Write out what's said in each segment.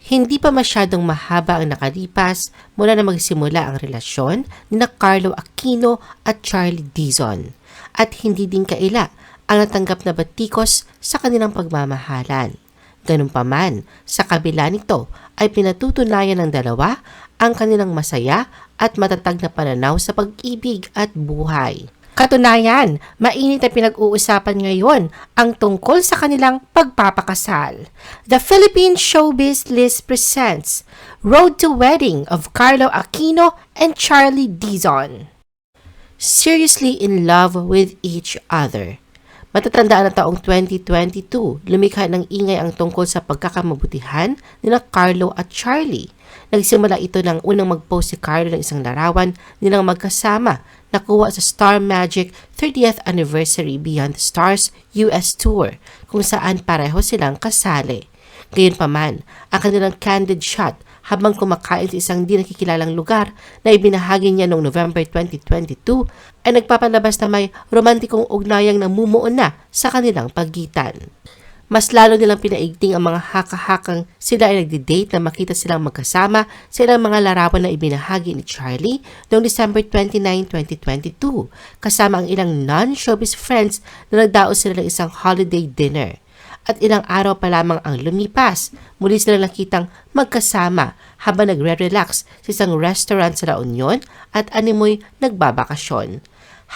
Hindi pa masyadong mahaba ang nakalipas mula na magsimula ang relasyon ni Carlo Aquino at Charlie Dizon at hindi din kaila ang natanggap na batikos sa kanilang pagmamahalan. Ganun pa man, sa kabila nito ay pinatutunayan ng dalawa ang kanilang masaya at matatag na pananaw sa pag-ibig at buhay. Katunayan, mainit na pinag-uusapan ngayon ang tungkol sa kanilang pagpapakasal. The Philippine Showbiz List presents Road to Wedding of Carlo Aquino and Charlie Dizon. Seriously in love with each other. Matatandaan na taong 2022, lumikha ng ingay ang tungkol sa pagkakamabutihan nila Carlo at Charlie. Nagsimula ito nang unang mag-post si Carlo ng isang larawan nilang magkasama nakuha sa Star Magic 30th Anniversary Beyond the Stars US Tour kung saan pareho silang kasali. Gayunpaman, ang kanilang candid shot habang kumakain sa isang di nakikilalang lugar na ibinahagi niya noong November 2022 ay nagpapalabas na may romantikong ugnayang namumuo na sa kanilang pagitan. Mas lalo nilang pinaigting ang mga haka-hakang sila ay nagdi-date na makita silang magkasama sa ilang mga larawan na ibinahagi ni Charlie noong December 29, 2022 kasama ang ilang non-showbiz friends na nagdaos sila ng isang holiday dinner. At ilang araw pa lamang ang lumipas, muli sila nakitang magkasama habang nagre-relax sa isang restaurant sa La Union at animoy nagbabakasyon.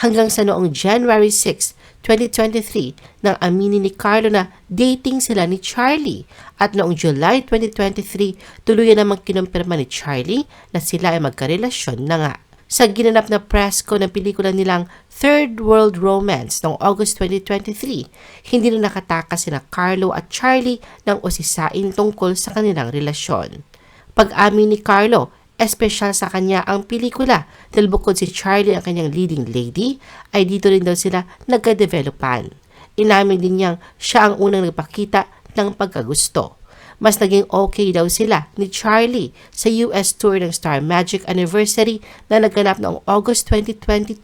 Hanggang sa noong January 6, 2023 nang aminin ni Carlo na dating sila ni Charlie at noong July 2023 tuluyan namang kinumpirma ni Charlie na sila ay magkarelasyon na nga. Sa ginanap na press ko ng pelikula nilang Third World Romance noong August 2023, hindi na nakatakas sina Carlo at Charlie ng usisain tungkol sa kanilang relasyon. Pag-amin ni Carlo, espesyal sa kanya ang pelikula dahil bukod si Charlie ang kanyang leading lady, ay dito rin daw sila nagka-developan. Inamin din niyang siya ang unang nagpakita ng pagkagusto. Mas naging okay daw sila ni Charlie sa US Tour ng Star Magic Anniversary na naganap noong August 2022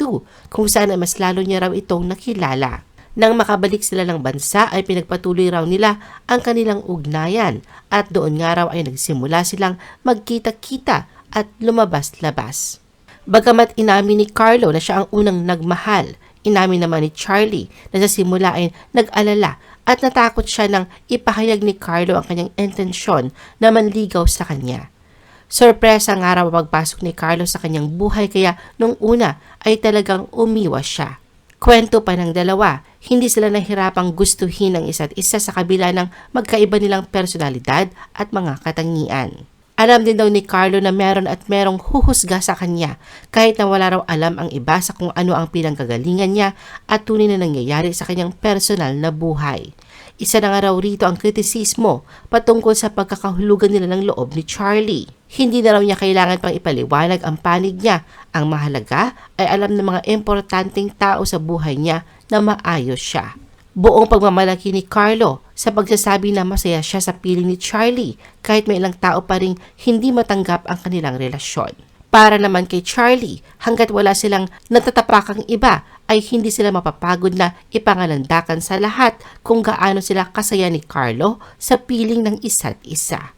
kung saan ay mas lalo niya raw itong nakilala. Nang makabalik sila ng bansa ay pinagpatuloy raw nila ang kanilang ugnayan at doon nga raw ay nagsimula silang magkita-kita at lumabas-labas. Bagamat inamin ni Carlo na siya ang unang nagmahal, inamin naman ni Charlie na sa simula ay nag-alala at natakot siya nang ipahayag ni Carlo ang kanyang intensyon na manligaw sa kanya. Sorpresa nga raw pagpasok ni Carlo sa kanyang buhay kaya nung una ay talagang umiwas siya. Kwento pa ng dalawa, hindi sila nahirapang gustuhin ang isa't isa sa kabila ng magkaiba nilang personalidad at mga katangian. Alam din daw ni Carlo na meron at merong huhusga sa kanya kahit na wala raw alam ang iba sa kung ano ang pinanggagalingan niya at tunay na nangyayari sa kanyang personal na buhay. Isa na nga raw rito ang kritisismo patungkol sa pagkakahulugan nila ng loob ni Charlie. Hindi na raw niya kailangan pang ipaliwanag ang panig niya. Ang mahalaga ay alam ng mga importanteng tao sa buhay niya na maayos siya. Buong pagmamalaki ni Carlo sa pagsasabi na masaya siya sa piling ni Charlie kahit may ilang tao pa ring hindi matanggap ang kanilang relasyon. Para naman kay Charlie, hanggat wala silang natatapakang iba ay hindi sila mapapagod na ipangalandakan sa lahat kung gaano sila kasaya ni Carlo sa piling ng isa't isa.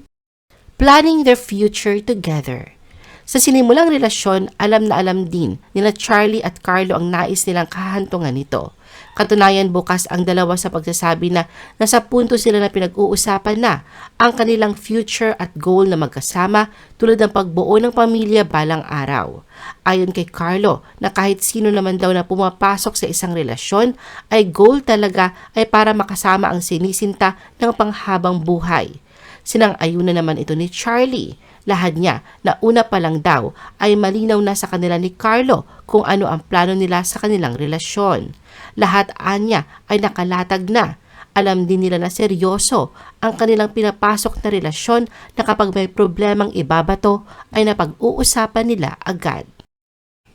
Planning their future together. Sa sinimulang relasyon, alam na alam din nila Charlie at Carlo ang nais nilang kahantungan nito. Katunayan bukas ang dalawa sa pagsasabi na nasa punto sila na pinag-uusapan na ang kanilang future at goal na magkasama tulad ng pagbuo ng pamilya balang araw. Ayon kay Carlo na kahit sino naman daw na pumapasok sa isang relasyon ay goal talaga ay para makasama ang sinisinta ng panghabang buhay. Sinang-ayunan naman ito ni Charlie. Lahad niya na una pa lang daw ay malinaw na sa kanila ni Carlo kung ano ang plano nila sa kanilang relasyon. Lahat anya ay nakalatag na. Alam din nila na seryoso ang kanilang pinapasok na relasyon na kapag may problemang ibabato ay napag-uusapan nila agad.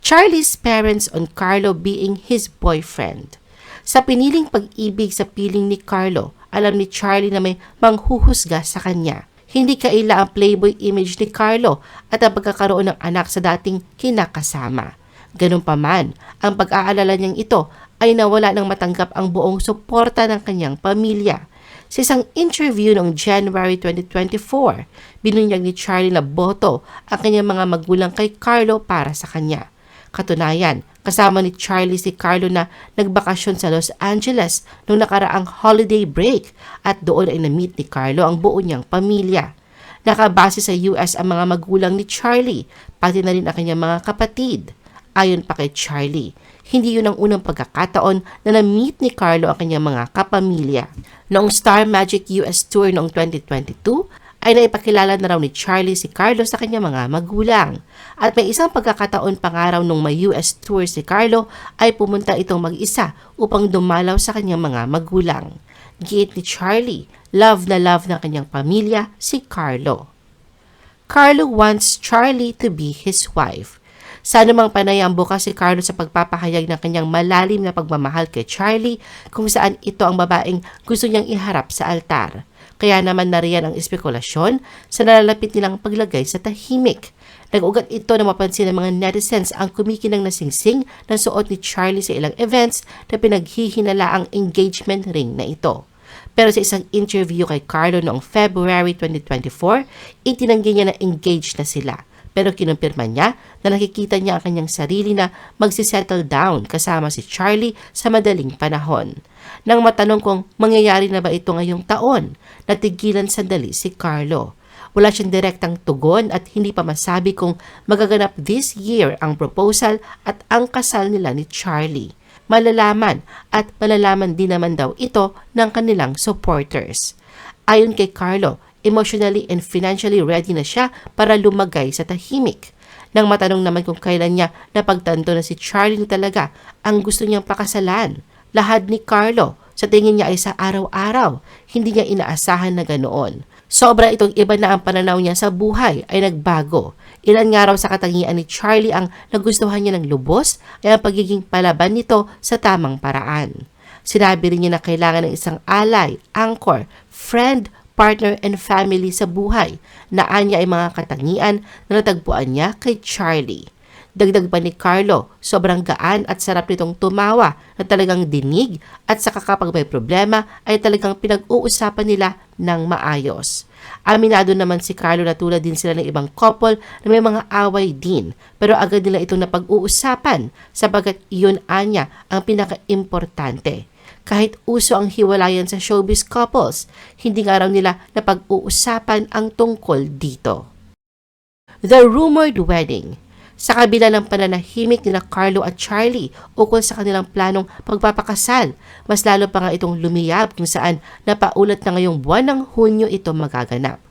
Charlie's parents on Carlo being his boyfriend. Sa piniling pag-ibig sa piling ni Carlo, alam ni Charlie na may manghuhusga sa kanya. Hindi kaila ang playboy image ni Carlo at ang pagkakaroon ng anak sa dating kinakasama. Ganun pa man, ang pag-aalala niyang ito ay nawala nang matanggap ang buong suporta ng kanyang pamilya. Sa isang interview noong January 2024, binunyag ni Charlie na boto ang kanyang mga magulang kay Carlo para sa kanya. Katunayan, kasama ni Charlie si Carlo na nagbakasyon sa Los Angeles noong nakaraang holiday break at doon ay na-meet ni Carlo ang buo niyang pamilya. Nakabase sa US ang mga magulang ni Charlie, pati na rin ang kanyang mga kapatid. Ayon pa kay Charlie, hindi yun ang unang pagkakataon na na-meet ni Carlo ang kanyang mga kapamilya. Noong Star Magic US Tour noong 2022, ay naipakilala na raw ni Charlie si Carlo sa kanyang mga magulang. At may isang pagkakataon pa nga raw nung may US Tour si Carlo ay pumunta itong mag-isa upang dumalaw sa kanyang mga magulang. Giit ni Charlie, love na love ng kanyang pamilya si Carlo. Carlo wants Charlie to be his wife. Sa anumang panay ang bukas si Carlo sa pagpapahayag ng kanyang malalim na pagmamahal kay Charlie kung saan ito ang babaeng gusto niyang iharap sa altar. Kaya naman nariyan ang espekulasyon sa nalalapit nilang paglagay sa tahimik. Nag-ugat ito na mapansin ng mga netizens ang kumikinang na singsing ng suot ni Charlie sa ilang events na pinaghihinala ang engagement ring na ito. Pero sa isang interview kay Carlo noong February 2024, itinanggi niya na engaged na sila. Pero kinumpirma niya na nakikita niya ang kanyang sarili na magsisettle down kasama si Charlie sa madaling panahon. Nang matanong kung mangyayari na ba ito ngayong taon, natigilan sandali si Carlo. Wala siyang direktang tugon at hindi pa masabi kung magaganap this year ang proposal at ang kasal nila ni Charlie. Malalaman at malalaman din naman daw ito ng kanilang supporters. Ayon kay Carlo, emotionally and financially ready na siya para lumagay sa tahimik. Nang matanong naman kung kailan niya napagtanto na si Charlie talaga ang gusto niyang pakasalan, lahad ni Carlo, sa tingin niya ay sa araw-araw, hindi niya inaasahan na ganoon. Sobra itong iba na ang pananaw niya sa buhay ay nagbago. Ilan nga raw sa katangian ni Charlie ang nagustuhan niya ng lubos ay ang pagiging palaban nito sa tamang paraan. Sinabi rin niya na kailangan ng isang ally, anchor, friend, partner and family sa buhay na anya ay mga katangian na natagpuan niya kay Charlie. Dagdag pa ni Carlo, sobrang gaan at sarap nitong tumawa na talagang dinig at saka kapag may problema ay talagang pinag-uusapan nila ng maayos. Aminado naman si Carlo na tulad din sila ng ibang couple na may mga away din pero agad nila itong napag-uusapan sapagat iyon anya ang pinaka-importante. Kahit uso ang hiwalayan sa showbiz couples, hindi nga raw nila napag-uusapan ang tungkol dito. The rumored wedding. Sa kabila ng pananahimik nila Carlo at Charlie ukol sa kanilang planong pagpapakasal, mas lalo pa nga itong lumiyab kung saan napaulat na ngayong buwan ng Hunyo ito magaganap.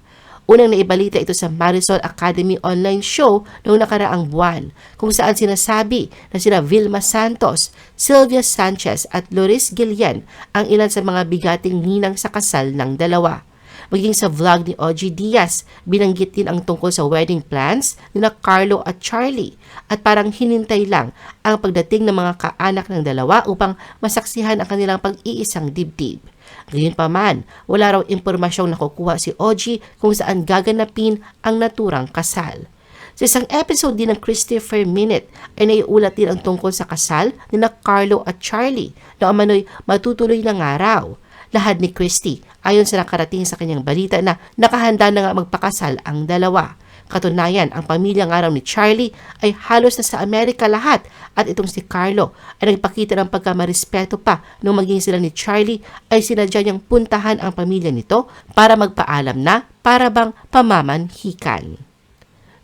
Unang naibalita ito sa Marisol Academy online show noong nakaraang buwan, kung saan sinasabi na sina Vilma Santos, Sylvia Sanchez at Loris Guillen ang ilan sa mga bigating ninang sa kasal ng dalawa. Maging sa vlog ni OG Diaz, binanggit din ang tungkol sa wedding plans ni Carlo at Charlie at parang hinintay lang ang pagdating ng mga kaanak ng dalawa upang masaksihan ang kanilang pag-iisang dibdib. Gayunpaman, wala raw impormasyong nakukuha si OG kung saan gaganapin ang naturang kasal. Sa isang episode din ng Christopher Minute ay naiulat din ang tungkol sa kasal ni Carlo at Charlie na umano'y matutuloy na nga raw. Lahad ni Christy ayon sa nakarating sa kanyang balita na nakahanda na nga magpakasal ang dalawa. Katunayan, ang pamilya nga raw ni Charlie ay halos na sa Amerika lahat at itong si Carlo ay nagpakita ng pagkamarespeto pa nung maging sila ni Charlie ay sinadya niyang puntahan ang pamilya nito para magpaalam na para bang pamamanhikan.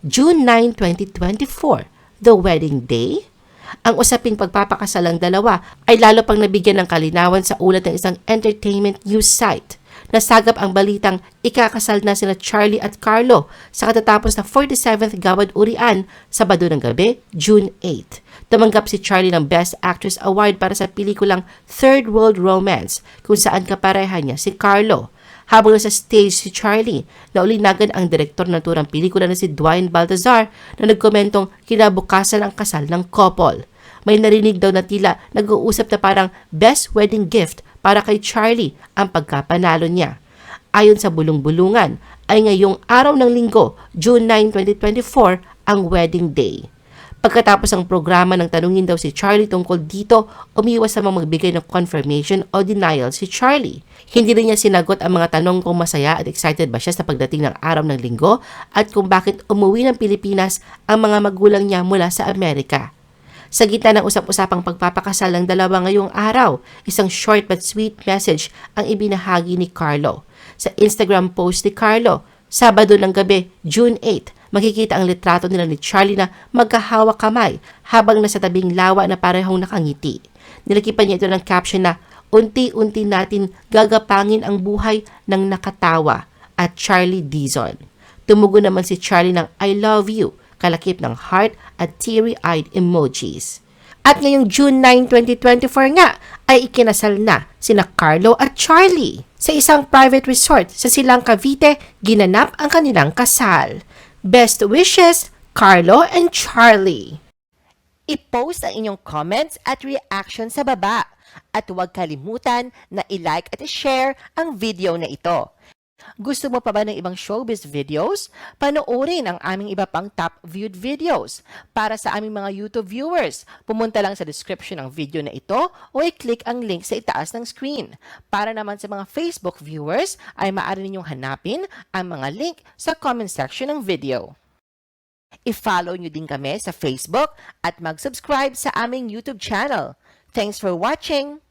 June 9, 2024, the wedding day. Ang usaping pagpapakasal ng dalawa ay lalo pang nabigyan ng kalinawan sa ulat ng isang entertainment news site. Nasagap ang balitang ikakasal na sila Charlie at Carlo sa katatapos na 47th Gawad Urian, Sabado ng gabi, June 8. Tumanggap si Charlie ng Best Actress Award para sa pelikulang Third World Romance kung saan kapareha niya si Carlo. Habang sa stage si Charlie, naulinagan ang direktor ng turang pelikula na si Dwayne Baltazar na nagkomentong kinabukasan ang kasal ng couple. May narinig daw na tila nag-uusap na parang best wedding gift para kay Charlie ang pagkapanalo niya. Ayon sa bulong-bulungan, ay ngayong araw ng linggo, June 9, 2024, ang wedding day. Pagkatapos ng programa nang tanungin daw si Charlie tungkol dito, umiwas namang magbigay ng confirmation o denial si Charlie. Hindi rin niya sinagot ang mga tanong kung masaya at excited ba siya sa pagdating ng araw ng linggo at kung bakit umuwi ng Pilipinas ang mga magulang niya mula sa Amerika. Sa gitna ng usap-usapang pagpapakasal ng dalawa ngayong araw, isang short but sweet message ang ibinahagi ni Carlo. Sa Instagram post ni Carlo, Sabado ng gabi, June 8, makikita ang litrato nila ni Charlie na magkahawak kamay habang nasa tabing lawa na parehong nakangiti. Nilakipan niya ito ng caption na, "Unti-unti natin gagapangin ang buhay ng nakatawa" at Charlie Dizon. Tumugon naman si Charlie ng "I love you", kalakip ng heart at teary-eyed emojis. At ngayong June 9, 2024 nga ay ikinasal na sina Carlo at Charlie. Sa isang private resort sa Silang Cavite, ginanap ang kanilang kasal. Best wishes, Carlo and Charlie. I-post ang inyong comments at reaction sa baba. At huwag kalimutan na i-like at i-share ang video na ito. Gusto mo pa ba ng ibang showbiz videos? Panoorin ang aming iba pang top viewed videos. Para sa aming mga YouTube viewers, pumunta lang sa description ng video na ito o i-click ang link sa itaas ng screen. Para naman sa mga Facebook viewers, ay maaari ninyong hanapin ang mga link sa comment section ng video. I-follow nyo din kami sa Facebook at mag-subscribe sa aming YouTube channel. Thanks for watching!